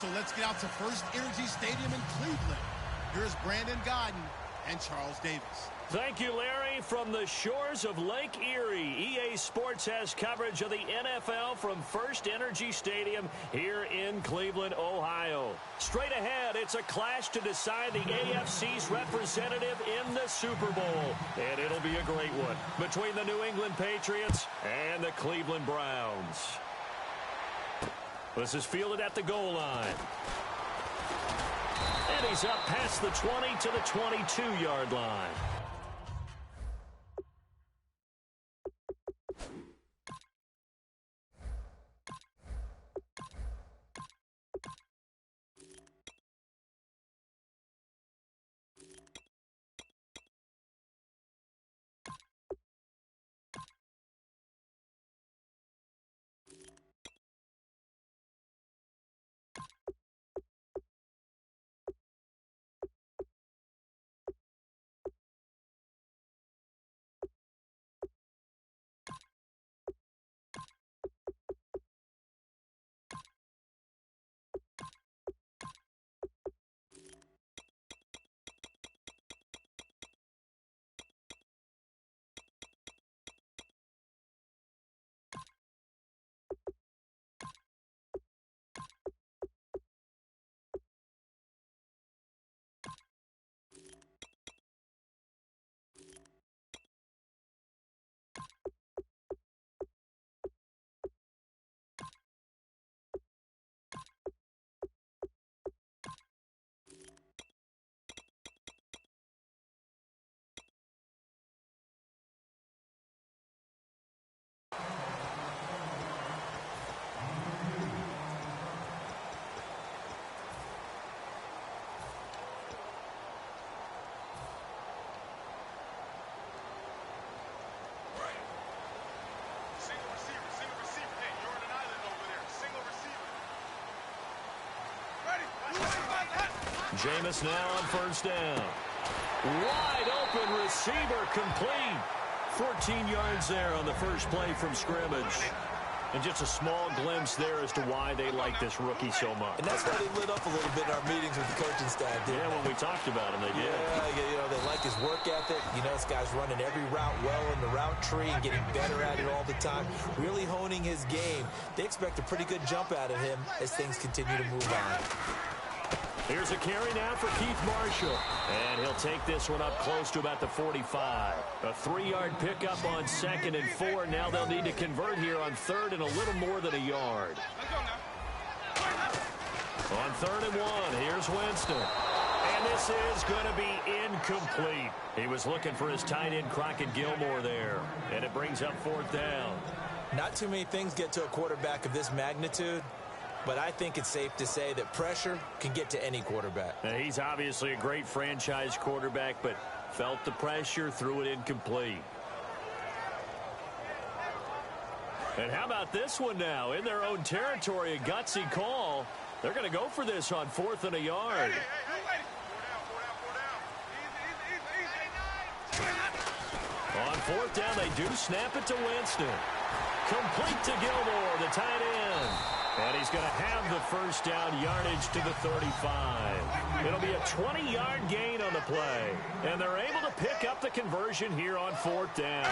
So let's get out to First Energy Stadium in Cleveland. Here's Brandon Godden and Charles Davis. Thank you, Larry. From the shores of Lake Erie, EA Sports has coverage of the NFL from First Energy Stadium here in Cleveland, Ohio. Straight ahead, it's a clash to decide the AFC's representative in the Super Bowl. And it'll be a great one between the New England Patriots and the Cleveland Browns. This is fielded at the goal line. And he's up past the 20 to the 22-yard line. Jameis now on first down. Wide open receiver complete. 14 yards there on the first play from scrimmage. And just a small glimpse there as to why they like this rookie so much. And that's why they lit up a little bit in our meetings with the coaching staff. Yeah, when we talked about him, they did. Yeah, you know, they like his work ethic. You know, this guy's running every route well in the route tree and getting better at it all the time. Really honing his game. They expect a pretty good jump out of him as things continue to move on. Here's a carry now for Keith Marshall. And he'll take this one up close to about the 45. A 3-yard pickup on 2nd and 4. Now they'll need to convert here on 3rd and a little more than a yard. On 3rd and 1, here's Winston. And this is going to be incomplete. He was looking for his tight end, Crockett Gilmore, there. And it brings up 4th down. Not too many things get to a quarterback of this magnitude. But I think it's safe to say that pressure can get to any quarterback. Now, he's obviously a great franchise quarterback, but felt the pressure, threw it incomplete. And how about this one now? In their own territory, a gutsy call. They're going to go for this on 4th and a yard. On 4th down, they do snap it to Winston. Complete to Gilmore, the tight end. And he's going to have the first down, yardage to the 35. It'll be a 20-yard gain on the play. And they're able to pick up the conversion here on 4th down.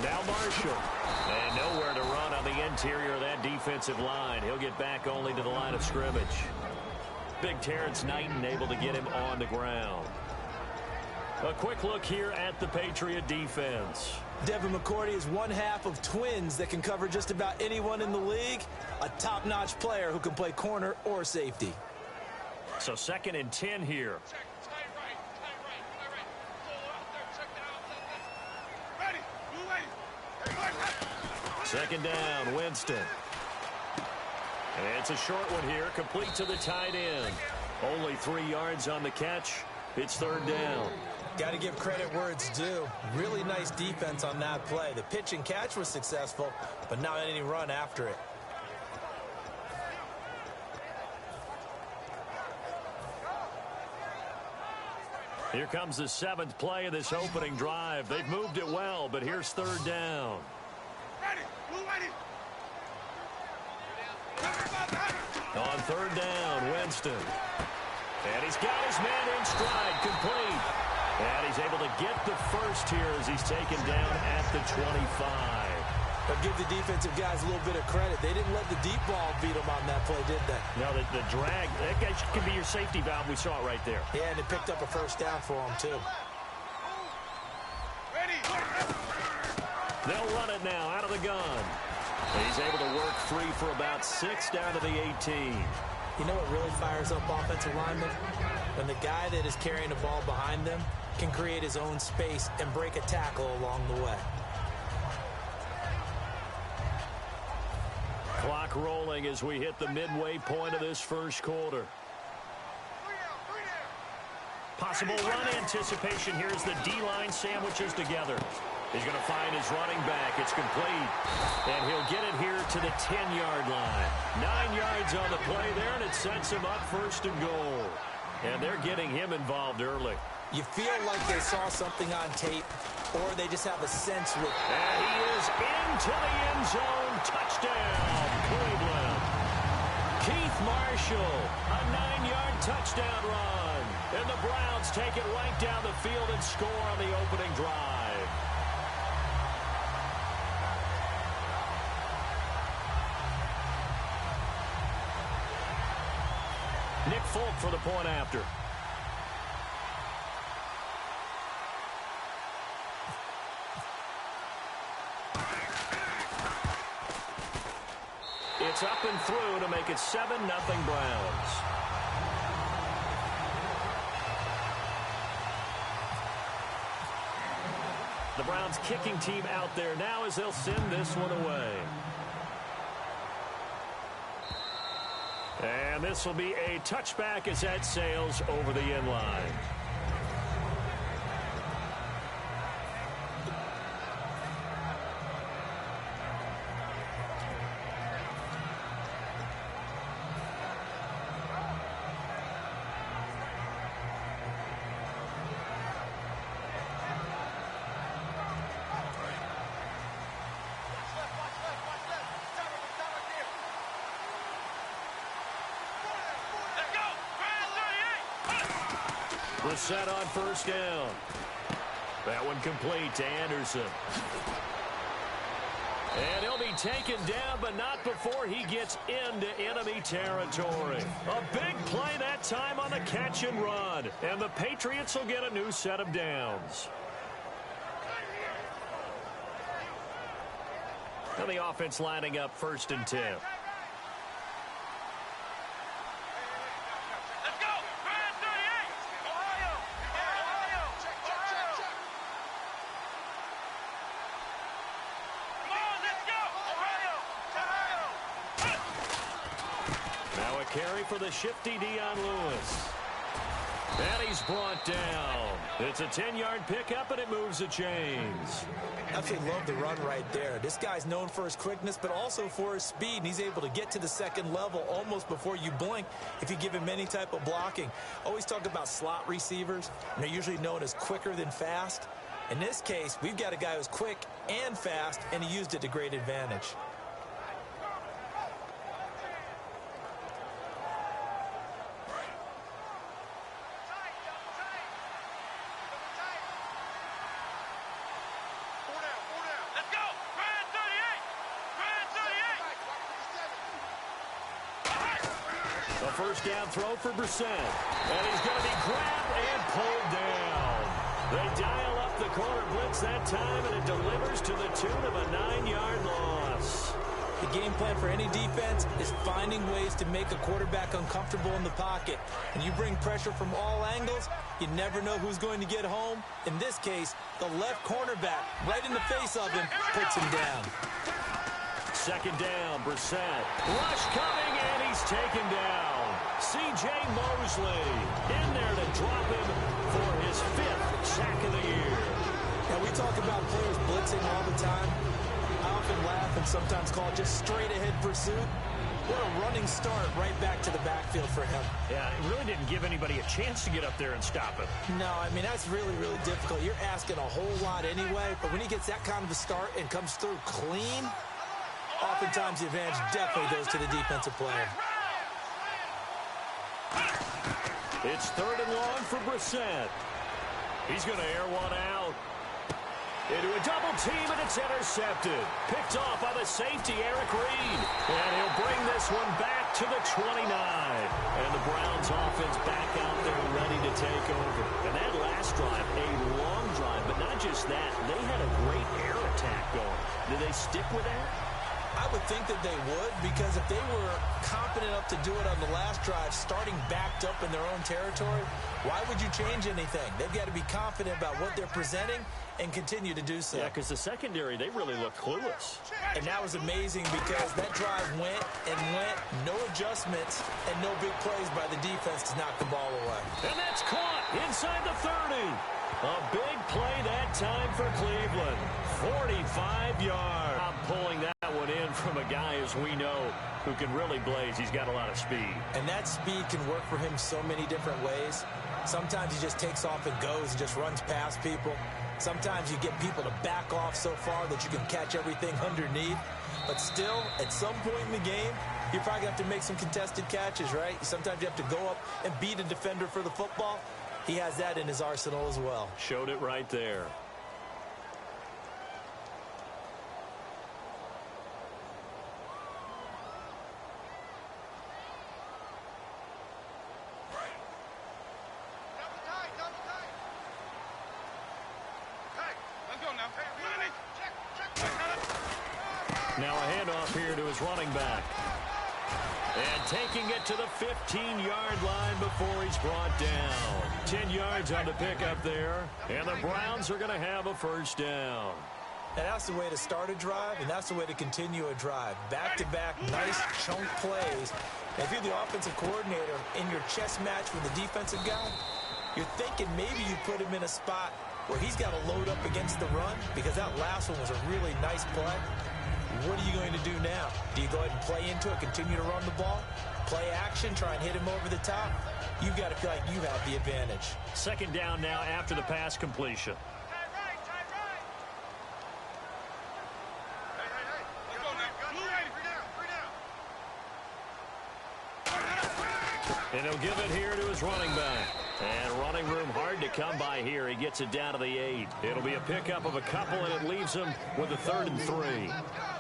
Now Marshall. And nowhere to run on the interior of that defensive line. He'll get back only to the line of scrimmage. Big Terrence Knighton able to get him on the ground. A quick look here at the Patriot defense. Devin McCourty is one half of twins that can cover just about anyone in the league. A top-notch player who can play corner or safety. So 2nd and 10 here. Second down, Winston. And it's a short one here, complete to the tight end. Only 3 yards on the catch. It's 3rd down. Got to give credit where it's due. Really nice defense on that play. The pitch and catch was successful, but not any run after it. Here comes the 7th play of this opening drive. They've moved it well, but here's 3rd down. On third down, Winston. And he's got his man in stride, complete. And he's able to get the first here as he's taken down at the 25. But give the defensive guys a little bit of credit. They didn't let the deep ball beat them on that play, did they? No, the drag, that guy could be your safety valve. We saw it right there. Yeah, and it picked up a first down for him, too. They'll run it now out of the gun. He's able to work free for about 6 down to the 18. You know what really fires up offensive linemen? When the guy that is carrying the ball behind them can create his own space and break a tackle along the way. Clock rolling as we hit the midway point of this first quarter. Possible run anticipation here as the D-line sandwiches together. He's going to find his running back. It's complete. And he'll get it here to the 10-yard line. 9 yards on the play there, and it sets him up first and goal. And they're getting him involved early. You feel like they saw something on tape, or they just have a sense with... And he is into the end zone. Touchdown, Cleveland. Keith Marshall, a 9-yard touchdown run. And the Browns take it right down the field and score on the opening drive. Nick Folk for the point after. It's up and through to make it 7-0 Browns. The Browns kicking team out there now as they'll send this one away. And this will be a touchback as that sails over the end line. Set on first down. That one complete to Anderson. And he'll be taken down, but not before he gets into enemy territory. A big play that time on the catch and run. And the Patriots will get a new set of downs. And the offense lining up 1st and 10. Carry for the shifty Dion Lewis. And he's brought down. It's a 10-yard pickup, and it moves the chains. Absolutely love the run right there. This guy's known for his quickness, but also for his speed, and he's able to get to the second level almost before you blink if you give him any type of blocking. Always talk about slot receivers, and they're usually known as quicker than fast. In this case, we've got a guy who's quick and fast, and he used it to great advantage. First down throw for Brissett. And he's going to be grabbed and pulled down. They dial up the corner blitz that time, and it delivers to the tune of a 9-yard loss. The game plan for any defense is finding ways to make a quarterback uncomfortable in the pocket. And you bring pressure from all angles, you never know who's going to get home. In this case, the left cornerback, right in the face of him, puts him down. Second down, Brissett. Rush coming, and he's taken down. C.J. Mosley in there to drop him for his 5th sack of the year. Now, we talk about players blitzing all the time. I often laugh and sometimes call it just straight-ahead pursuit. What a running start right back to the backfield for him. Yeah, it really didn't give anybody a chance to get up there and stop him. No, I mean, that's really, really difficult. You're asking a whole lot anyway, but when he gets that kind of a start and comes through clean, oftentimes the advantage definitely goes to the defensive player. It's 3rd and long for Brissett. He's going to air one out. Into a double team, and it's intercepted. Picked off by the safety, Eric Reed. And he'll bring this one back to the 29. And the Browns offense back out there ready to take over. And that last drive, a long drive, but not just that. They had a great air attack going. Do they stick with that? I would think that they would, because if they were confident enough to do it on the last drive, starting backed up in their own territory, why would you change anything? They've got to be confident about what they're presenting and continue to do so. Yeah, because the secondary, they really look clueless. And that was amazing because that drive went and went, no adjustments, and no big plays by the defense to knock the ball away. And that's caught inside the 30. A big play that time for Cleveland. 45 yards. I'm pulling that one in from a guy, as we know, who can really blaze. He's got a lot of speed. And that speed can work for him so many different ways. Sometimes he just takes off and goes and just runs past people. Sometimes you get people to back off so far that you can catch everything underneath. But still, at some point in the game, you're probably going to have to make some contested catches, right? Sometimes you have to go up and beat a defender for the football. He has that in his arsenal as well. Showed it right there. Now a handoff here to his running back. And taking it to the 15-yard line before he's brought down. 10 yards on the pickup there. And the Browns are going to have a first down. And that's the way to start a drive, and that's the way to continue a drive. Back-to-back, nice chunk plays. And if you're the offensive coordinator in your chess match with the defensive guy, you're thinking maybe you put him in a spot where he's got to load up against the run, because that last one was a really nice play. What are you going to do now? Do you go ahead and play into it, continue to run the ball, play action, try and hit him over the top? You've got to feel like you have the advantage. 2nd down now after the pass completion. And he'll give it here to his running back. And running room hard to come by here. He gets it down to the 8. It'll be a pickup of a couple, and it leaves him with a 3rd and 3.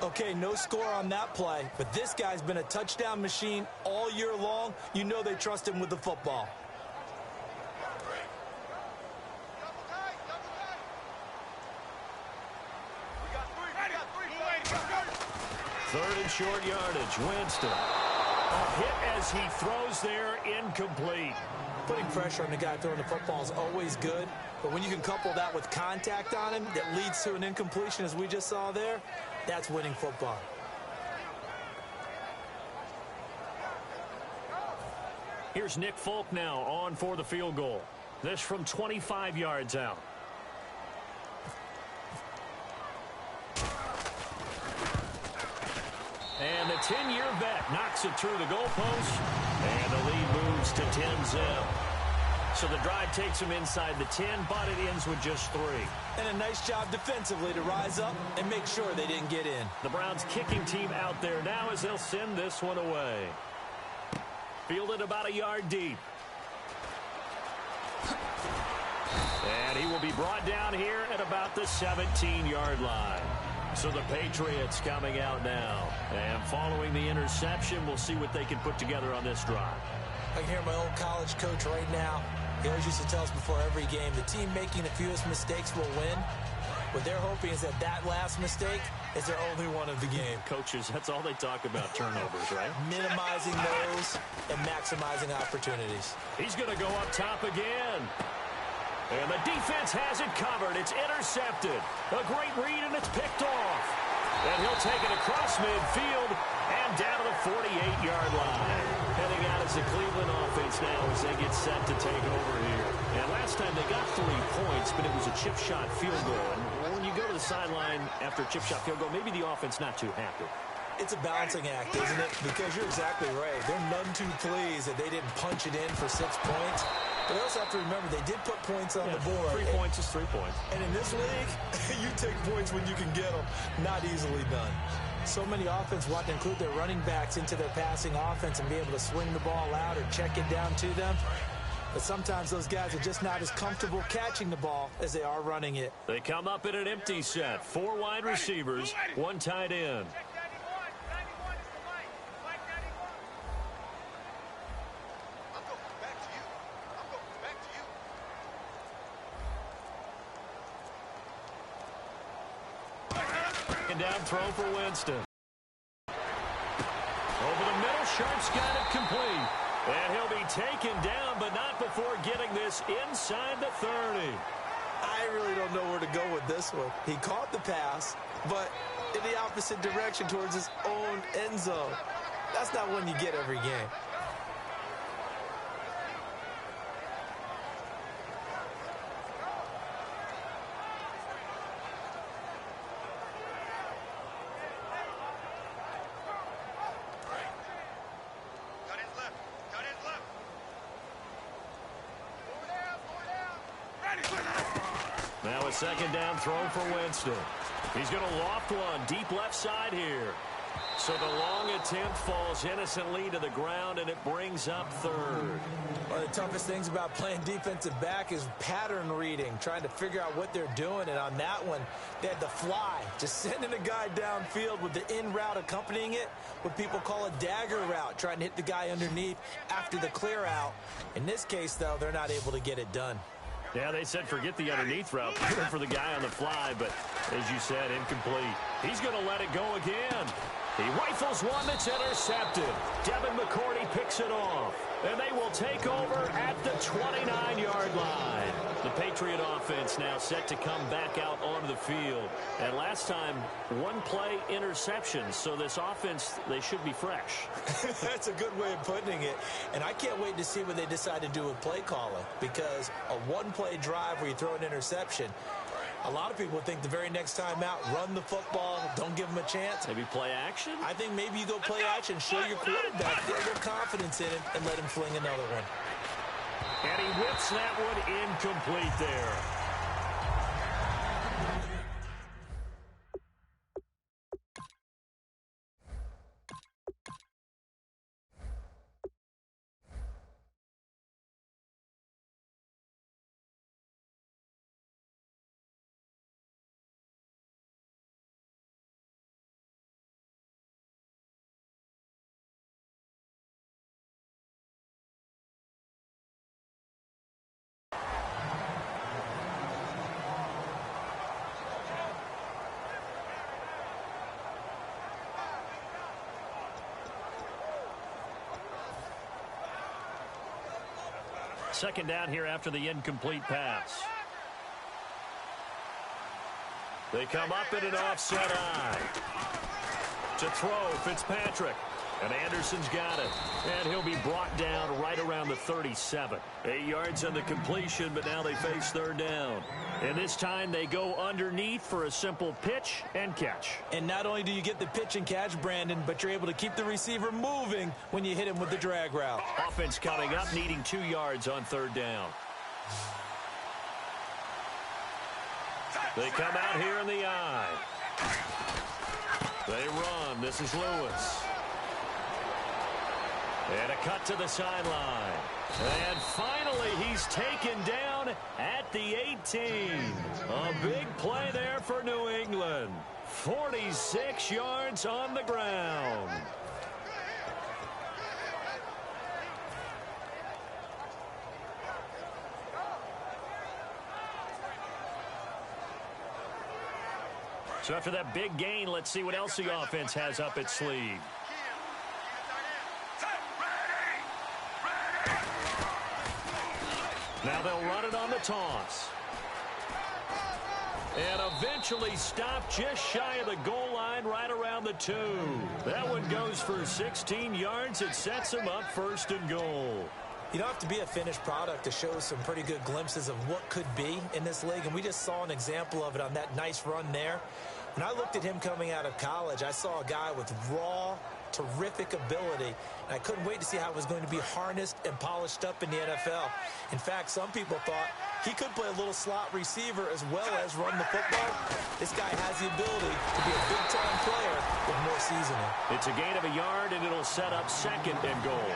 Okay, no score on that play, but this guy's been a touchdown machine all year long. You know they trust him with the football. Third and short yardage. Winston. A hit as he throws there, incomplete. Putting pressure on the guy throwing the football is always good, but when you can couple that with contact on him that leads to an incompletion, as we just saw there, that's winning football. Here's Nick Folk now on for the field goal. This from 25 yards out. And the 10-year vet knocks it through the goalpost. And the lead moves to 10-zip. So the drive takes him inside the 10, but it ends with just 3. And a nice job defensively to rise up and make sure they didn't get in. The Browns kicking team out there now as they'll send this one away. Fielded about a yard deep. And he will be brought down here at about the 17-yard line. So the Patriots coming out now. And following the interception, we'll see what they can put together on this drive. I can hear my old college coach right now. He always used to tell us before every game, the team making the fewest mistakes will win. What they're hoping is that that last mistake is their only one of the game. Coaches, that's all they talk about, turnovers, right? Minimizing those and maximizing opportunities. He's going to go up top again. And the defense has it covered. It's intercepted. A great read, and it's picked off. And he'll take it across midfield and down to the 48-yard line. Heading out is the Cleveland offense now as they get set to take over here. And last time they got 3 points, but it was a chip shot field goal. And when you go to the sideline after a chip shot field goal, maybe the offense not too happy. It's a balancing act, isn't it? Because you're exactly right. They're none too pleased that they didn't punch it in for 6 points. But they also have to remember they did put points on the board. 3 points is 3 points. And in this league, you take points when you can get them. Not easily done. So many offense want to include their running backs into their passing offense and be able to swing the ball out or check it down to them. But sometimes those guys are just not as comfortable catching the ball as they are running it. They come up in an empty set. 4 wide receivers, 1 tight end. Down throw for Winston. Over the middle, Sharp's got it complete. And he'll be taken down, but not before getting this inside the 30. I really don't know where to go with this one. He caught the pass, but in the opposite direction towards his own end zone. That's not one you get every game. Now a second down throw for Winston. He's going to loft one deep left side here. So the long attempt falls innocently to the ground, and it brings up third. One of the toughest things about playing defensive back is pattern reading, trying to figure out what they're doing. And on that one, they had the fly, just sending a guy downfield with the in route accompanying it, what people call a dagger route, trying to hit the guy underneath after the clear out. In this case, though, they're not able to get it done. Yeah, they said forget the underneath route, put him for the guy on the fly, but as you said, incomplete. He's going to let it go again. He rifles one that's intercepted. Devin McCourty picks it off, and they will take over at the 29-yard line. The Patriot offense now set to come back out onto the field. And last time, 1-play interception, so this offense, they should be fresh. That's a good way of putting it. And I can't wait to see what they decide to do with play calling, because a 1-play drive where you throw an interception, a lot of people think the very next time out, run the football, don't give them a chance. Maybe play action? I think maybe you go play action, show your quarterback, get a little confidence in him, and let him fling another one. And he whips that one incomplete there. Second down here after the incomplete pass. They come up in an offset eye. To throw, Fitzpatrick. And Anderson's got it. And he'll be brought down right around the 37. 8 yards on the completion, but now they face third down. And this time they go underneath for a simple pitch and catch. And not only do you get the pitch and catch, Brandon, but you're able to keep the receiver moving when you hit him with the drag route. Offense coming up, needing 2 yards on third down. They come out here in the eye. They run. This is Lewis. And a cut to the sideline. And finally, he's taken down at the 18. A big play there for New England. 46 yards on the ground. So after that big gain, let's see what else the offense has up its sleeve. Now they'll run it on the toss. And eventually stopped just shy of the goal line right around the 2. That one goes for 16 yards. It sets them up first and goal. You don't have to be a finished product to show some pretty good glimpses of what could be in this league, and we just saw an example of it on that nice run there. When I looked at him coming out of college, I saw a guy with raw, terrific ability, and I couldn't wait to see how it was going to be harnessed and polished up in the NFL. In fact, some people thought he could play a little slot receiver as well as run the football. This guy has the ability to be a big-time player with more seasoning. It's a gain of a yard, and it'll set up second and goal.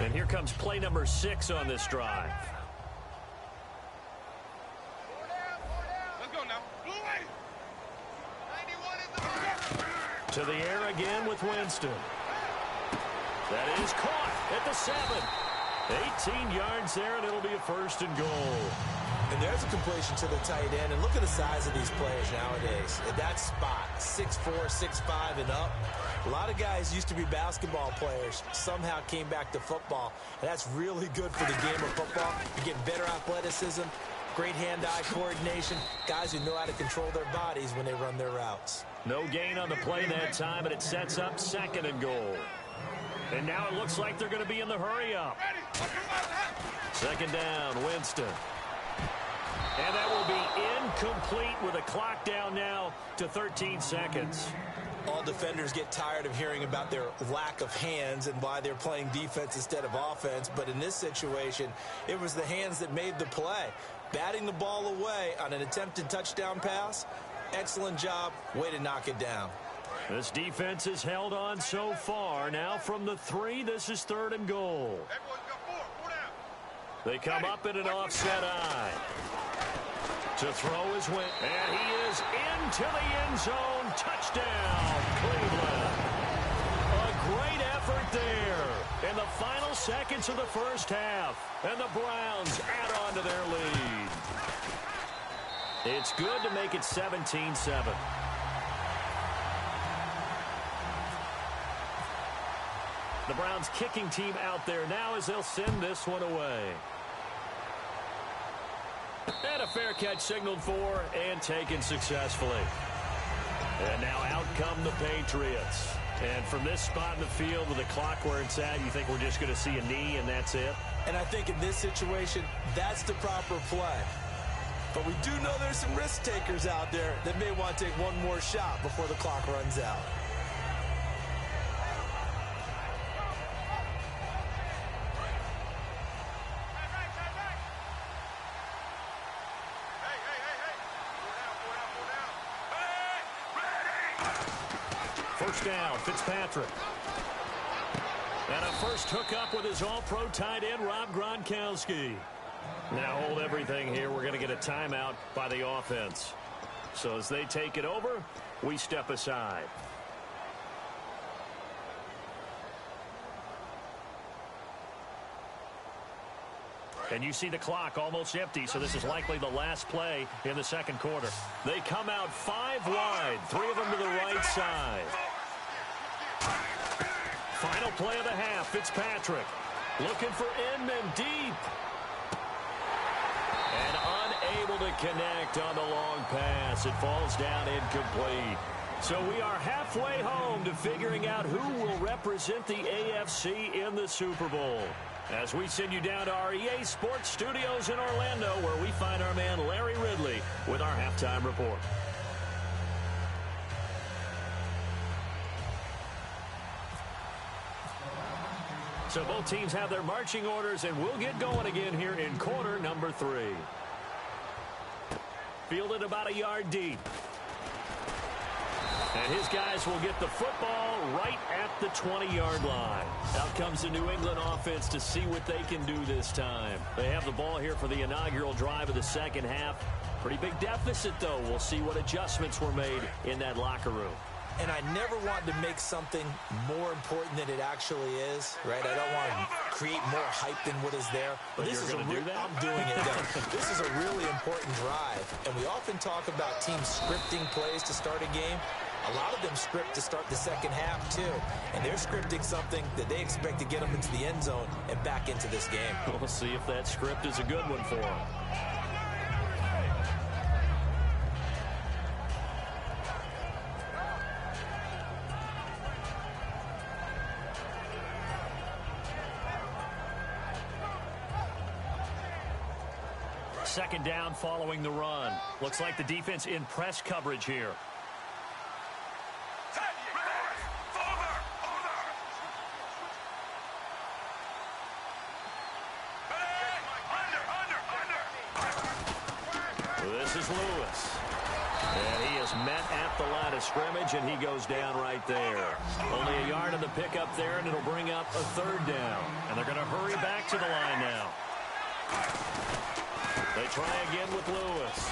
And here comes play number 6 on this drive. Let's go now. Blue way. 91 is the To the air again with Winston. That is caught at the 7. 18 yards there, and it'll be a 1st and goal. And there's a completion to the tight end. And look at the size of these players nowadays. At that spot, 6'4", 6'5", and up. A lot of guys used to be basketball players, somehow came back to football. And that's really good for the game of football. You get better athleticism, great hand-eye coordination, guys who know how to control their bodies when they run their routes. No gain on the play that time, and it sets up 2nd and goal. And now it looks like they're going to be in the hurry-up. 2nd down, Winston. And that will be incomplete with a clock down now to 13 seconds. All defenders get tired of hearing about their lack of hands and why they're playing defense instead of offense. But in this situation, it was the hands that made the play. Batting the ball away on an attempted touchdown pass, excellent job. Way to knock it down. This defense has held on so far. Now from the 3, this is 3rd and goal. They come up in an offset eye. To throw is Win. And he is into the end zone. Touchdown, Cleveland. A great effort there in the final seconds of the 1st half. And the Browns add on to their lead. It's good to make it 17-7. The Browns kicking team out there now as they'll send this one away. And a fair catch signaled for and taken successfully. And now out come the Patriots. And from this spot in the field with the clock where it's at, you think we're just going to see a knee and that's it? And I think in this situation, that's the proper play. But we do know there's some risk takers out there that may want to take one more shot before the clock runs out. First down, Fitzpatrick. And a first hookup with his all-pro tight end, Rob Gronkowski. Now hold everything here. We're going to get a timeout by the offense. So as they take it over, we step aside. And you see the clock almost empty, so this is likely the last play in the 2nd quarter. They come out 5 wide, 3 of them to the right side. Final play of the half, Fitzpatrick looking for Inman deep. And unable to connect on the long pass. It falls down incomplete. So we are halfway home to figuring out who will represent the AFC in the Super Bowl. As we send you down to our EA Sports Studios in Orlando, where we find our man Larry Ridley with our halftime report. So both teams have their marching orders, and we'll get going again here in quarter number 3. Fielded about a yard deep. And his guys will get the football right at the 20-yard line. Out comes the New England offense to see what they can do this time. They have the ball here for the inaugural drive of the 2nd half. Pretty big deficit, though. We'll see what adjustments were made in that locker room. And I never want to make something more important than it actually is, right? I don't want to create more hype than what is there. But this is I'm doing it, though. This is a really important drive. And we often talk about teams scripting plays to start a game. A lot of them script to start the 2nd half, too. And they're scripting something that they expect to get them into the end zone and back into this game. We'll see if that script is a good one for them. Second down following the run. Looks like the defense in press coverage here. This is Lewis. And he is met at the line of scrimmage, and he goes down right there. Only a yard on the pickup there, and it'll bring up a third down. And they're going to hurry back to the line now. They try again with Lewis.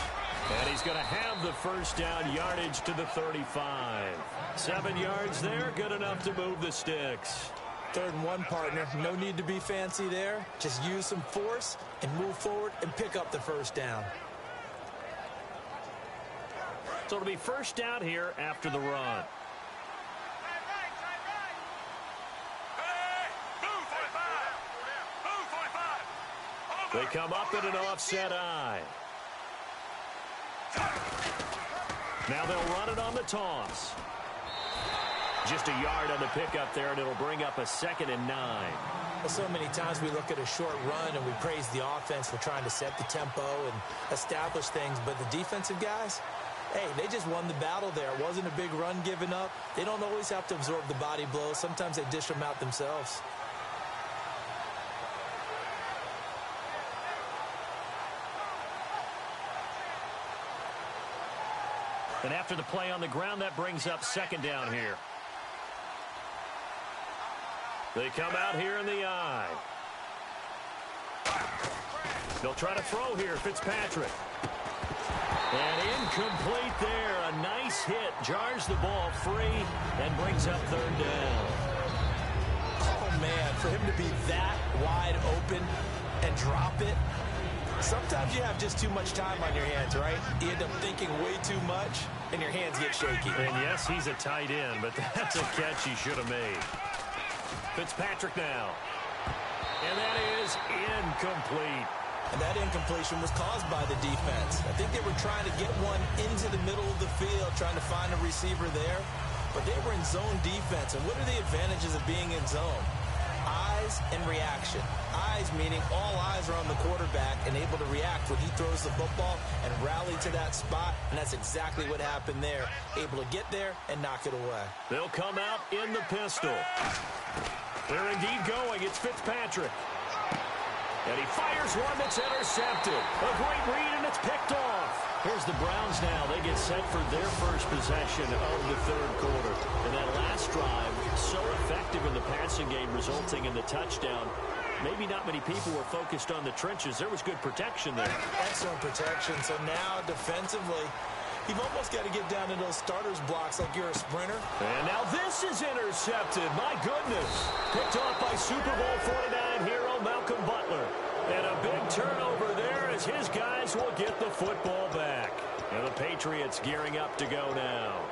And he's going to have the first down, yardage to the 35. 7 yards there, good enough to move the sticks. 3rd and 1, partner. No need to be fancy there. Just use some force and move forward and pick up the first down. So it'll be first down here after the run. They come up in an offset eye. Now they'll run it on the toss. Just a yard on the pickup there, and it'll bring up a 2nd and 9. Well, so many times we look at a short run and we praise the offense for trying to set the tempo and establish things, but the defensive guys, hey, they just won the battle there. It wasn't a big run given up. They don't always have to absorb the body blows. Sometimes they dish them out themselves. And after the play on the ground, that brings up 2nd down here. They come out here in the eye. They'll try to throw here, Fitzpatrick. And incomplete there. A nice hit. Jars the ball free and brings up 3rd down. Oh, man, for him to be that wide open and drop it. Sometimes you have just too much time on your hands, right? You end up thinking way too much, and your hands get shaky. And yes, he's a tight end, but that's a catch he should have made. Fitzpatrick now. And that is incomplete. And that incompletion was caused by the defense. I think they were trying to get one into the middle of the field, trying to find a receiver there. But they were in zone defense. And what are the advantages of being in zone? Eyes and reaction. Eyes meaning all eyes are on the quarterback and able to react when he throws the football and rally to that spot. And that's exactly what happened there. Able to get there and knock it away. They'll come out in the pistol. They're indeed going. It's Fitzpatrick. And he fires one that's intercepted. A great read, and it's picked off. Here's the Browns now. They get set for their first possession of the 3rd quarter. And that last drive, so effective in the passing game, resulting in the touchdown. Maybe not many people were focused on the trenches. There was good protection there. Excellent protection. So now, defensively, you've almost got to get down to those starters blocks like you're a sprinter. And now this is intercepted. My goodness. Picked off by Super Bowl 49 hero Malcolm Butler. And a big turnover there as his guys will get the football back. And the Patriots gearing up to go now.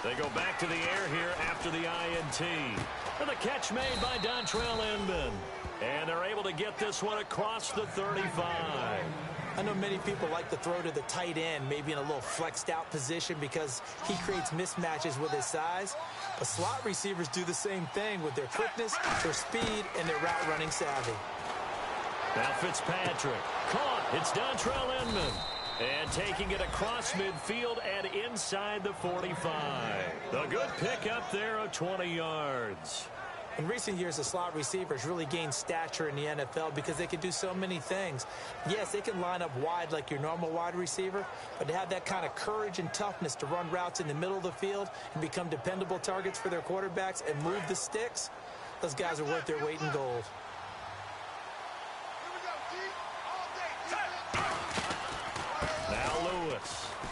They go back to the air here after the INT. And the catch made by Dontrell Inman. And they're able to get this one across the 35. I know many people like to throw to the tight end, maybe in a little flexed out position because he creates mismatches with his size. But slot receivers do the same thing with their quickness, their speed, and their route running savvy. Now Fitzpatrick. Caught. It's Dontrell Inman. And taking it across midfield and inside the 45. A good pick up there of 20 yards. In recent years, the slot receivers really gained stature in the NFL because they can do so many things. Yes, they can line up wide like your normal wide receiver, but to have that kind of courage and toughness to run routes in the middle of the field and become dependable targets for their quarterbacks and move the sticks, those guys are worth their weight in gold.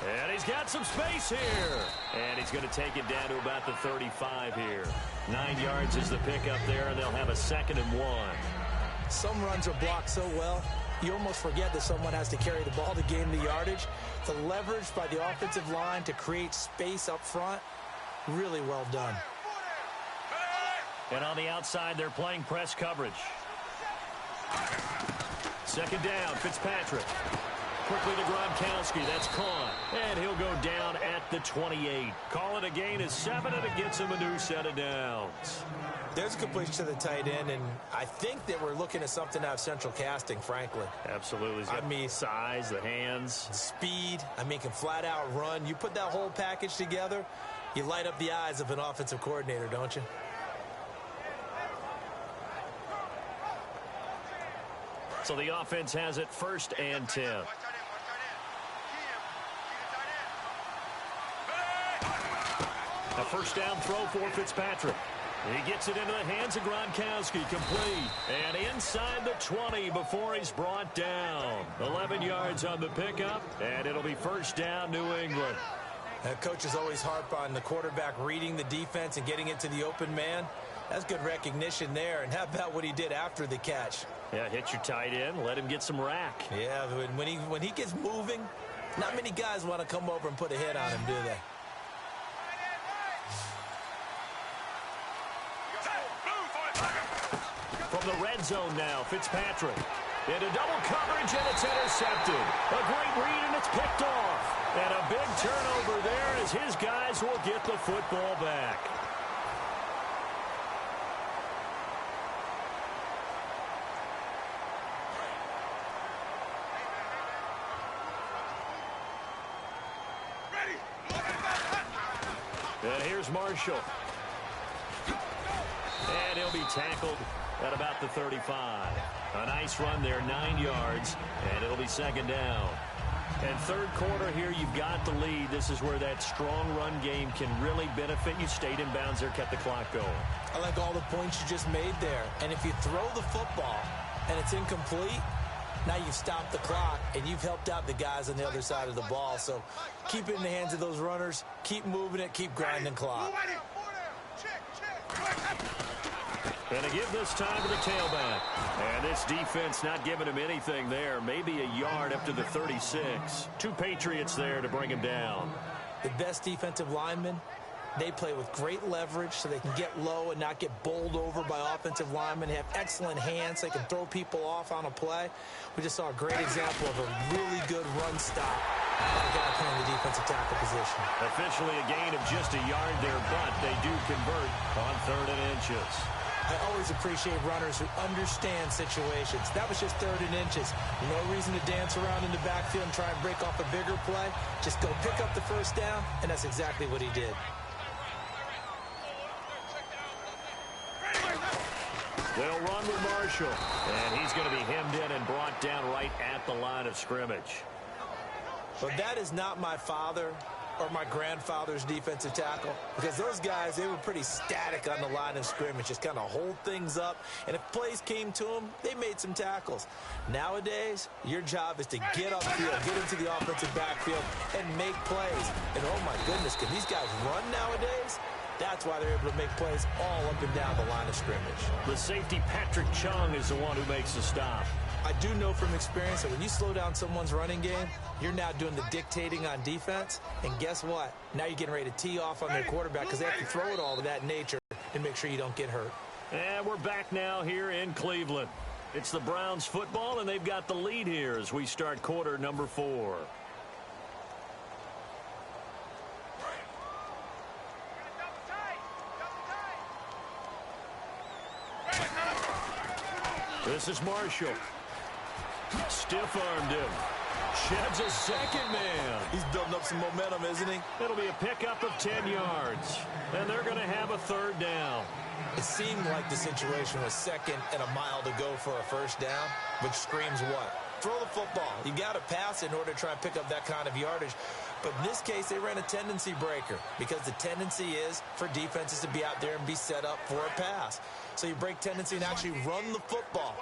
And he's got some space here. And he's going to take it down to about the 35 here. 9 yards is the pickup there, and they'll have a 2nd and 1. Some runs are blocked so well, you almost forget that someone has to carry the ball to gain the yardage. The leverage by the offensive line to create space up front, really well done. And on the outside, they're playing press coverage. 2nd down, Fitzpatrick. Quickly to Gronkowski. That's caught. And he'll go down at the the 28. Call it a gain of 7, and it gets him a new set of downs. There's a completion to the tight end, and I think that we're looking at something out of central casting, frankly. Absolutely. He's got the size, the hands. Speed. I mean, can flat out run. You put that whole package together, you light up the eyes of an offensive coordinator, don't you? So the offense has it 1st and 10. A first down throw for Fitzpatrick. He gets it into the hands of Gronkowski, complete. And inside the 20 before he's brought down. 11 yards on the pickup, and it'll be first down, New England. Coaches always harp on the quarterback reading the defense and getting it to the open man. That's good recognition there. And how about what he did after the catch? Yeah, hit your tight end, let him get some rack. Yeah, when he gets moving, not many guys want to come over and put a hit on him, do they? From the red zone now, Fitzpatrick. Into double coverage, and it's intercepted. A great read, and it's picked off. And a big turnover there as his guys will get the football back. And here's Marshall. And he'll be tackled at about the 35. A nice run there, 9 yards, and it'll be 2nd down. And third quarter here, you've got the lead. This is where that strong run game can really benefit you. Stayed in bounds there, kept the clock going. I like all the points you just made there. And if you throw the football and it's incomplete, now you've stopped the clock and you've helped out the guys on the other side of the ball. So keep it in the hands of those runners. Keep moving it. Keep grinding clock. And to give this time to the tailback. And this defense not giving him anything there. Maybe a yard up to the 36. 2 Patriots there to bring him down. The best defensive linemen, they play with great leverage so they can get low and not get bowled over by offensive linemen. They have excellent hands. They can throw people off on a play. We just saw a great example of a really good run stop by a guy playing the defensive tackle position. Officially a gain of just a yard there, but they do convert on 3rd and inches. I always appreciate runners who understand situations. That was just 3rd and inches. No reason to dance around in the backfield and try and break off a bigger play. Just go pick up the first down, and that's exactly what he did. They'll run with Marshall, and he's going to be hemmed in and brought down right at the line of scrimmage. But that is not my father or my grandfather's defensive tackle, because those guys, they were pretty static on the line of scrimmage, just kind of hold things up, and if plays came to them, they made some tackles. Nowadays, your job is to get upfield, get into the offensive backfield, and make plays. And oh my goodness, can these guys run nowadays? That's why they're able to make plays all up and down the line of scrimmage. The safety, Patrick Chung, is the one who makes the stop. I do know from experience that when you slow down someone's running game, you're now doing the dictating on defense. And guess what? Now you're getting ready to tee off on their quarterback because they have to throw it all to that nature and make sure you don't get hurt. And we're back now here in Cleveland. It's the Browns football, and they've got the lead here as we start quarter number 4. This is Marshall. Stiff-armed him. Sheds a second man. He's building up some momentum, isn't he? It'll be a pickup of 10 yards. And they're going to have a 3rd down. It seemed like the situation was 2nd and a mile to go for a first down, which screams what? Throw the football. You got to pass in order to try and pick up that kind of yardage. But in this case, they ran a tendency breaker because the tendency is for defenses to be out there and be set up for a pass. So you break tendency and actually run the football.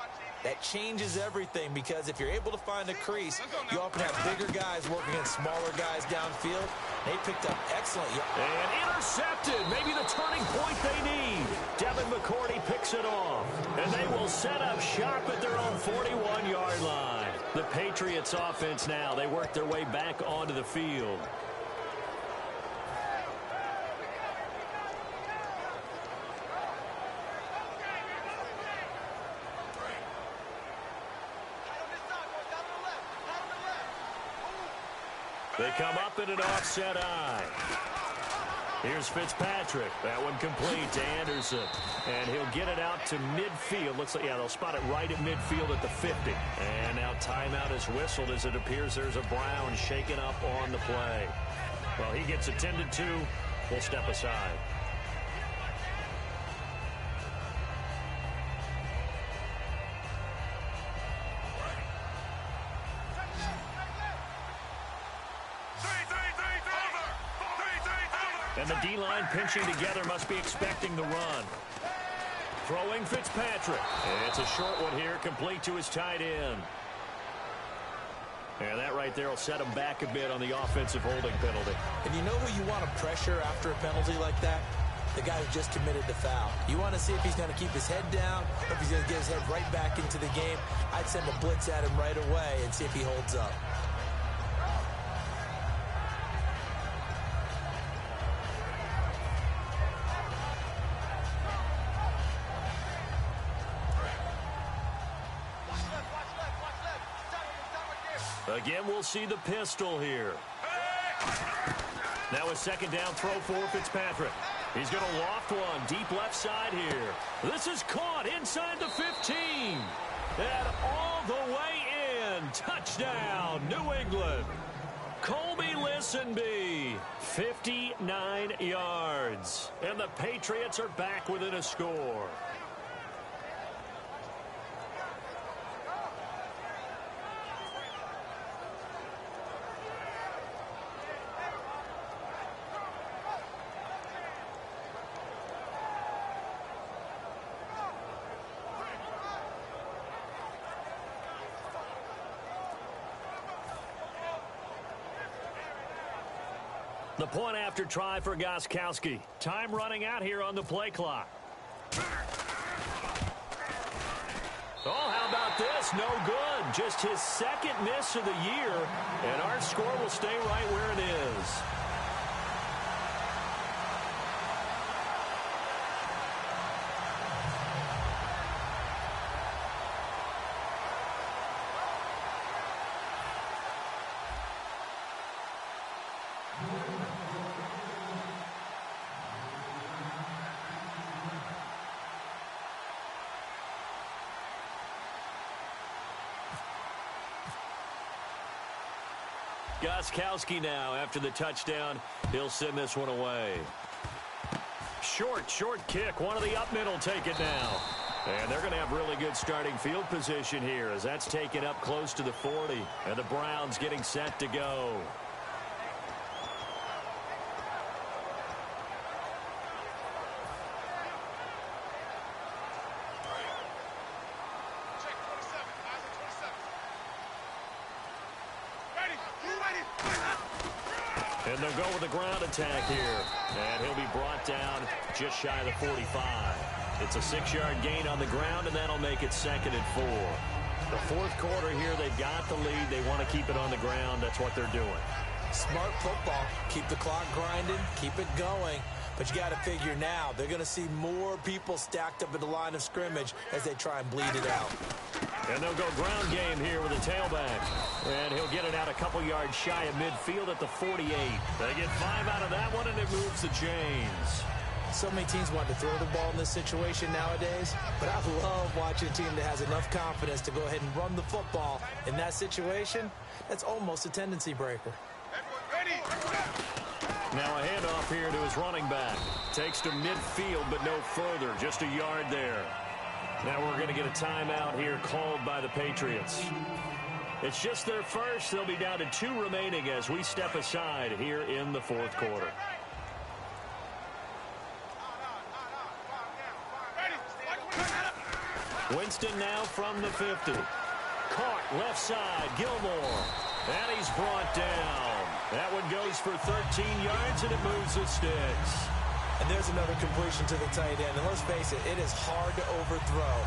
That changes everything because if you're able to find a crease, you often have bigger guys working against smaller guys downfield. They picked up excellent. And intercepted. Maybe the turning point they need. Devin McCourty picks it off. And they will set up shop at their own 41-yard line. The Patriots offense now. They work their way back onto the field. They come up in an offset eye. Here's Fitzpatrick. That one complete to Anderson. And he'll get it out to midfield. Looks like, yeah, they'll spot it right at midfield at the 50. And now timeout is whistled as it appears there's a Brown shaken up on the play. Well, he gets attended to. We'll step aside. And the D-line pinching together must be expecting the run. Throwing Fitzpatrick. It's a short one here, complete to his tight end. And that right there will set him back a bit on the offensive holding penalty. And you know who you want to pressure after a penalty like that? The guy who just committed the foul. You want to see if he's going to keep his head down or if he's going to get his head right back into the game. I'd send a blitz at him right away and see if he holds up. Again, we'll see the pistol here. Now a second down throw for Fitzpatrick. He's going to loft one deep left side here. This is caught inside the 15. And all the way in. Touchdown, New England. Colby Listenbee, 59 yards. And the Patriots are back within a score. The point after try for Gostkowski. Time running out here on the play clock. Oh, how about this? No good. Just his second miss of the year, and our score will stay right where it is. Gostkowski now after the touchdown. He'll send this one away. Short kick. One of the up mid will take it now. And they're going to have really good starting field position here as that's taken up close to the 40. And the Browns getting set to go. And they'll go with the ground attack here. And he'll be brought down just shy of the 45. It's a 6-yard gain on the ground, and that'll make it 2nd and 4. The fourth quarter here, they've got the lead. They want to keep it on the ground. That's what they're doing. Smart football. Keep the clock grinding. Keep it going. But you got to figure now, they're going to see more people stacked up at the line of scrimmage as they try and bleed it out. And they'll go ground game here with a tailback. And he'll get it out a couple yards shy of midfield at the 48. They get 5 out of that one, and it moves the chains. So many teams want to throw the ball in this situation nowadays, but I love watching a team that has enough confidence to go ahead and run the football. In that situation, that's almost a tendency breaker. Now a handoff here to his running back. Takes to midfield, but no further. Just a yard there. Now we're going to get a timeout here called by the Patriots. It's just their first. They'll be down to 2 remaining as we step aside here in the fourth quarter. Winston now from the 50. Caught left side, Gilmore. And he's brought down. That one goes for 13 yards, and it moves the sticks. And there's another completion to the tight end. And let's face it, it is hard to overthrow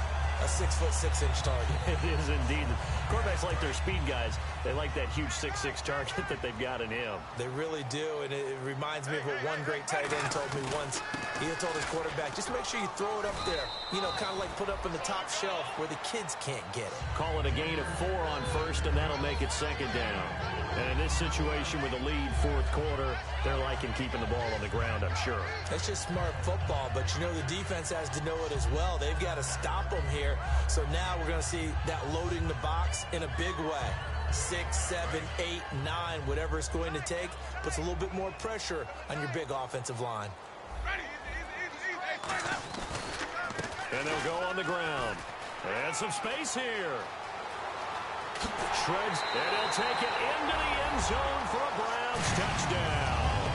a 6'6" target. It is indeed. Quarterbacks like their speed guys. They like that huge 6'6" target that they've got in him. They really do, and it reminds me of what one great tight end told me once. He had told his quarterback, just make sure you throw it up there. You know, kind of like put up in the top shelf where the kids can't get it. Call it a gain of 4 on first, and that'll make it second down. And in this situation with a lead fourth quarter, they're liking keeping the ball on the ground, I'm sure. That's just smart football, but you know the defense has to know it as well. They've got to stop them here. So now we're going to see that loading the box in a big way. 6, 7, 8, 9, whatever it's going to take, puts a little bit more pressure on your big offensive line. And they'll go on the ground. And some space here. Shreds, and he'll take it into the end zone for a Browns touchdown.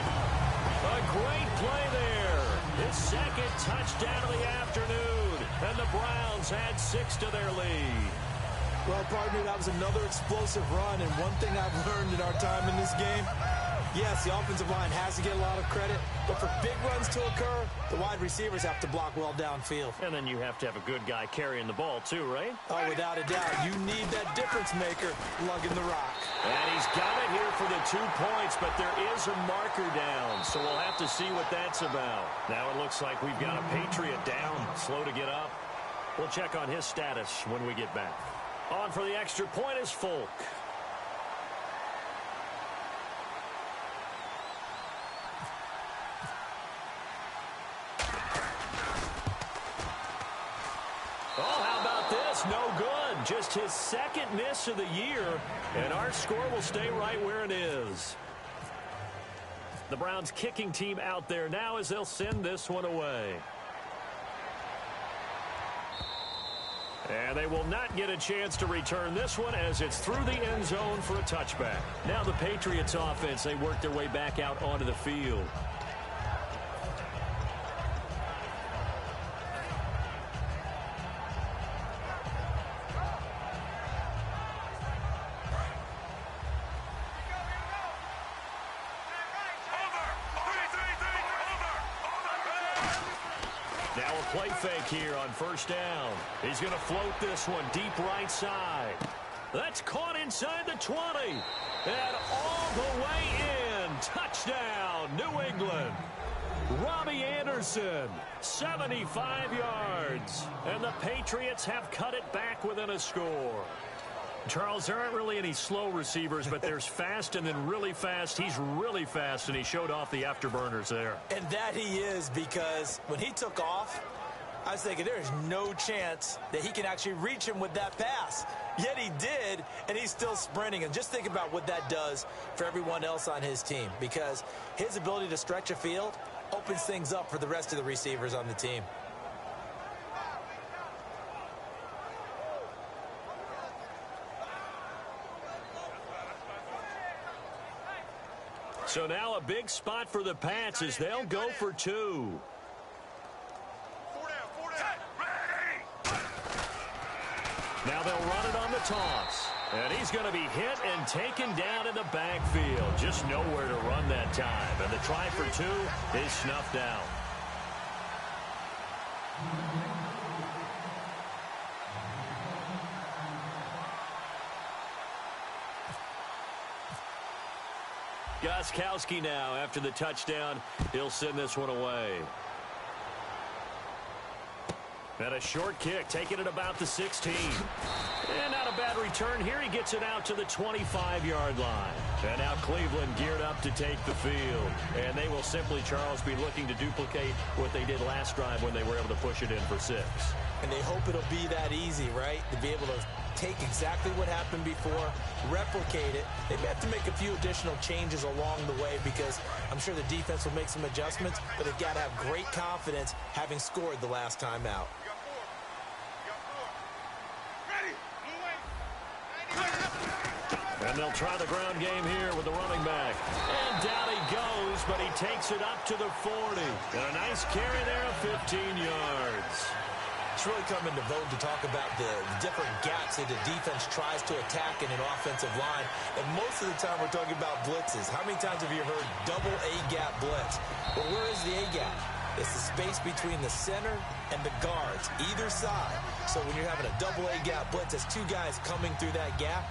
A great play there. His second touchdown of the afternoon. And the Browns add 6 to their lead. Well, partner, that was another explosive run, and one thing I've learned in our time in this game, yes, the offensive line has to get a lot of credit, but for big runs to occur, the wide receivers have to block well downfield. And then you have to have a good guy carrying the ball, too, right? Oh, without a doubt. You need that difference maker lugging the rock. And he's got it here for the 2 points, but there is a marker down, so we'll have to see what that's about. Now it looks like we've got a Patriot down, slow to get up. We'll check on his status when we get back. On for the extra point is Folk. Oh, how about this? No good. Just his second miss of the year, and our score will stay right where it is. The Browns kicking team out there now as they'll send this one away. And they will not get a chance to return this one as it's through the end zone for a touchback. Now the Patriots offense, they work their way back out onto the field. Now a play fake here on first down. He's going to float this one deep right side. That's caught inside the 20. And all the way in. Touchdown, New England. Robbie Anderson, 75 yards. And the Patriots have cut it back within a score. Charles, there aren't really any slow receivers, but there's fast and then really fast. He's really fast, and he showed off the afterburners there. And that he is, because when he took off, I was thinking there's no chance that he can actually reach him with that pass. Yet he did, and he's still sprinting. And just think about what that does for everyone else on his team, because his ability to stretch a field opens things up for the rest of the receivers on the team. So now a big spot for the Pats as they'll go for 2. Now they'll run it on the toss. And he's going to be hit and taken down in the backfield. Just nowhere to run that time. And the try for 2 is snuffed out. Gostkowski now after the touchdown. He'll send this one away. And a short kick, taking it about the 16. And not a bad return here. He gets it out to the 25-yard line. And now Cleveland geared up to take the field. And they will simply, Charles, be looking to duplicate what they did last drive when they were able to push it in for 6. And they hope it'll be that easy, right? To be able to take exactly what happened before, replicate it. They may have to make a few additional changes along the way because I'm sure the defense will make some adjustments, but they've got to have great confidence having scored the last time out. And they'll try the ground game here with the running back. And down he goes, but he takes it up to the 40. And a nice carry there of 15 yards. It's really come into vogue to talk about the different gaps that the defense tries to attack in an offensive line. And most of the time we're talking about blitzes. How many times have you heard double A-gap blitz? Well, where is the A-gap? It's the space between the center and the guards, either side. So when you're having a double A-gap blitz, that's 2 guys coming through that gap.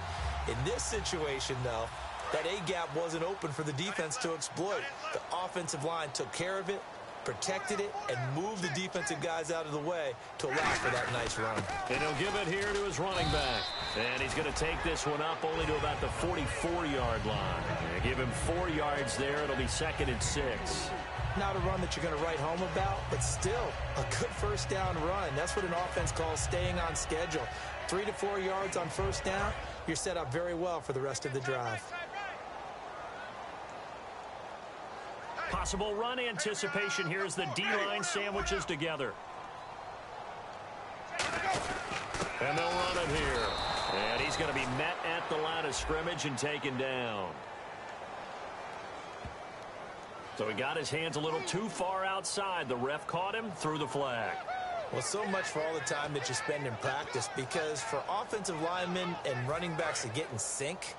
In this situation, though, that A-gap wasn't open for the defense to exploit. The offensive line took care of it, protected it, and moved the defensive guys out of the way to allow for that nice run. And he'll give it here to his running back. And he's going to take this one up only to about the 44-yard line. Give him 4 yards there. It'll be 2nd and 6. Not a run that you're going to write home about, but still a good first down run. That's what an offense calls staying on schedule. 3 to 4 yards on first down, you're set up very well for the rest of the drive. Possible run anticipation here as the D-line sandwiches together. And they'll run it here. And he's going to be met at the line of scrimmage and taken down. So he got his hands a little too far outside. The ref caught him, threw the flag. Well, so much for all the time that you spend in practice, because for offensive linemen and running backs to get in sync,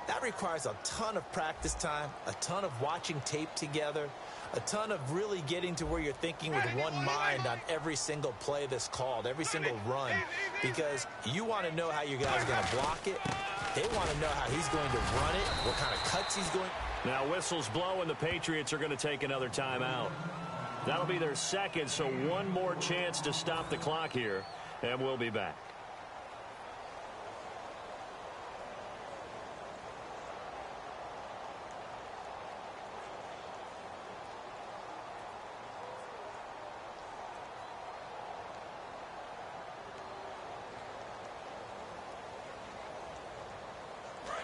that requires a ton of practice time, a ton of watching tape together, a ton of really getting to where you're thinking with one mind on every single play that's called, every single run, because you want to know how your guy's going to block it. They want to know how he's going to run it, what kind of cuts he's going. Now whistles blow and the Patriots are going to take another timeout. That'll be their 2nd, so one more chance to stop the clock here, and we'll be back.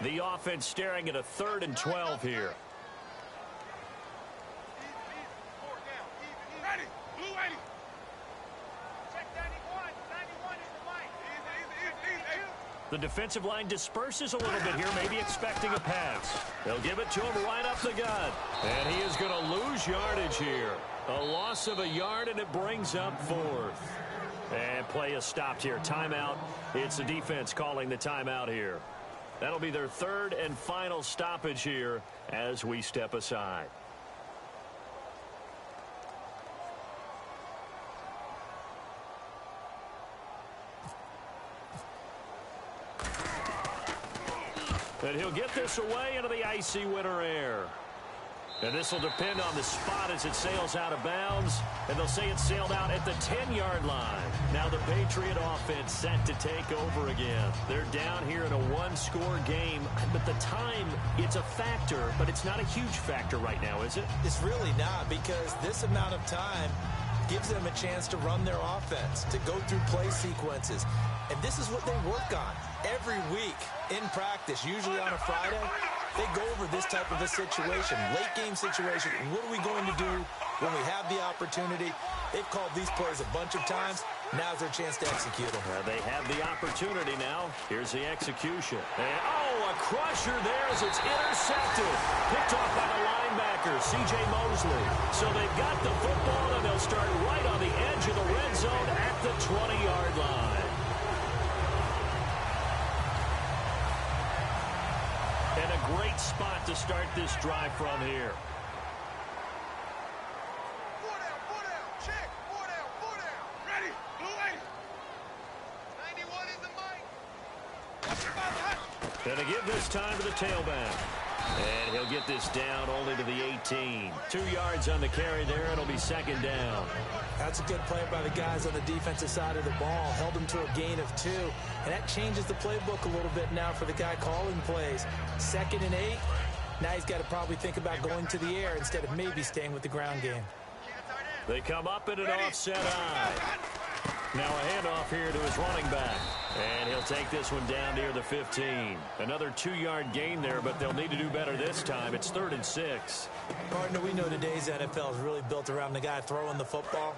The offense staring at a 3rd and 12 here. Ready. Blue 80. Check 91. 91 is the mic. Easy. The defensive line disperses a little bit here, maybe expecting a pass. They'll give it to him right up the gut. And he is going to lose yardage here. A loss of a yard, and it brings up 4th. And play is stopped here. Timeout. It's the defense calling the timeout here. That'll be their 3rd and final stoppage here as we step aside. And he'll get this away into the icy winter air. And this will depend on the spot as it sails out of bounds. And they'll say it sailed out at the 10-yard line. Now the Patriot offense set to take over again. They're down here in a one-score game. But the time, it's a factor, but it's not a huge factor right now, is it? It's really not, because this amount of time gives them a chance to run their offense, to go through play sequences. And this is what they work on every week in practice, usually on a Friday. They go over this type of a situation, late game situation. What are we going to do when we have the opportunity? They've called these plays a bunch of times. Now's their chance to execute them. They have the opportunity now. Here's the execution. And, a crusher there as it's intercepted. Picked off by the linebacker, C.J. Mosley. So they've got the football, and they'll start right on the edge of the red zone at the 20-yard line. And a great spot to start this drive from here. Four down. Check. Four down. Ready. Blue 80. 91 is the mic. Watch your mouth, hut. And to give this time to the tailback. And he'll get this down only to the 18. 2 yards on the carry there. It'll be 2nd down. That's a good play by the guys on the defensive side of the ball. Held them to a gain of 2. And that changes the playbook a little bit now for the guy calling plays. 2nd and 8. Now he's got to probably think about going to the air instead of maybe staying with the ground game. They come up in an offset eye. Now a handoff here to his running back. And he'll take this one down near the 15. Another 2-yard gain there, but they'll need to do better this time. It's 3rd and 6. Partner, we know today's NFL is really built around the guy throwing the football.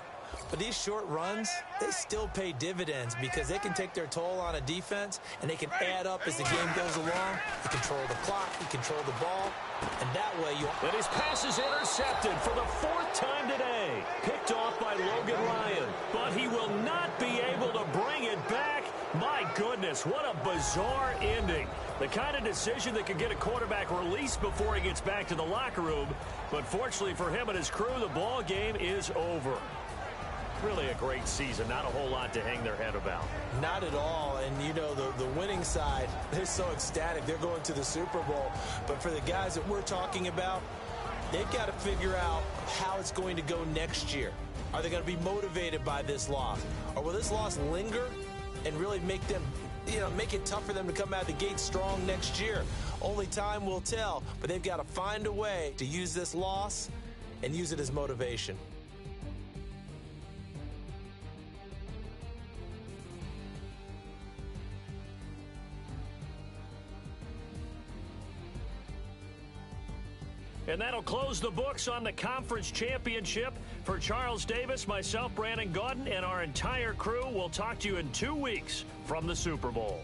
But these short runs, they still pay dividends because they can take their toll on a defense, and they can add up as the game goes along. You control the clock, you control the ball, and that way you... And his pass is intercepted for the 4th time today. Picked off by Logan Ryan, but he will not be able to bring it back. My goodness, what a bizarre ending. The kind of decision that could get a quarterback released before he gets back to the locker room. But fortunately for him and his crew, the ball game is over. Really a great season. Not a whole lot to hang their head about. Not at all. And, you know, the winning side, they're so ecstatic. They're going to the Super Bowl. But for the guys that we're talking about, They've got to figure out how it's going to go next year. Are they going to be motivated by this loss? Or will this loss linger and really make them, make it tough for them to come out of the gate strong next year? Only time will tell, but they've got to find a way to use this loss and use it as motivation. And that'll close the books on the conference championship. For Charles Davis, myself, Brandon Gaudin, and our entire crew, we'll talk to you in 2 weeks from the Super Bowl.